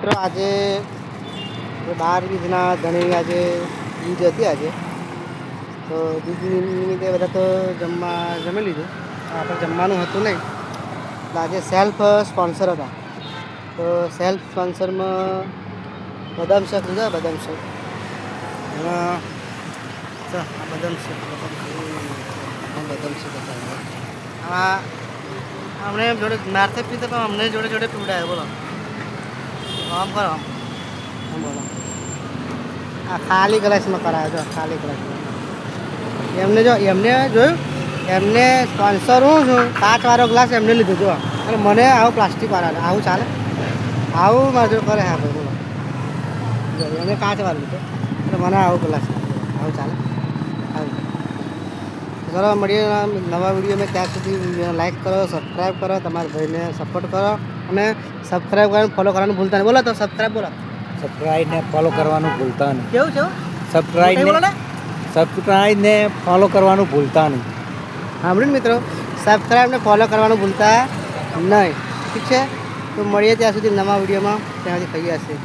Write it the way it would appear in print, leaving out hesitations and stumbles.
મિત્રો આજે 12 બીજના ધણી આજે ઈદ હતી આજે, તો બીજની નિમિત્તે બધા તો જમી લીધું. આપણે જમવાનું હતું નહીં, એટલે આજે સેલ્ફ સ્પોન્સર હતા. તો સેલ્ફ સ્પોન્સરમાં બદામ શેક લીધા. બદામ શેક એમાં બદામ શેક હતા. અમને જોડે મારતે પીતા પણ અમને જોડે જોડે પીવડાય. બોલો આમ કરો, આમ બોલો. આ ખાલી ગ્લાસમાં કરાવે જો, ખાલી ગ્લાસમાં. એમને જોયું, એમને સ્પોન્સર હું છું. કાચવાળો ગ્લાસ એમને લીધો જો, અને મને આવું પ્લાસ્ટિક વાળા આવું ચાલે? આવું મારે જો કરે. હા ભાઈ બોલો, જો એમને કાચવાળો લીધો એટલે મને આવું ગ્લાસ આવું ચાલે? આવું. ચલો મળીએ નવા વિડીયો. મેં ત્યાં સુધી લાઈક કરો, સબસ્ક્રાઈબ કરો, તમારા ભાઈને સપોર્ટ કરો, અને સબસ્ક્રાઈબ કરીને ફોલો કરવાનું ભૂલતા નહીં. બોલો તો સબસ્ક્રાઈબ બોલો. સબસ્ક્રાઈબ ને ફોલો કરવાનું ભૂલતા નહીં. કેવું છે? સબસ્ક્રાઈબ ને ફોલો કરવાનું ભૂલતા નહીં. સાંભળ્યું મિત્રો, સબસ્ક્રાઈબ ને ફોલો કરવાનું ભૂલતા નહીં. ઠીક છે, તો મળીએ ત્યાં સુધી નવા વિડીયોમાં. ત્યાંથી થઈ જશે.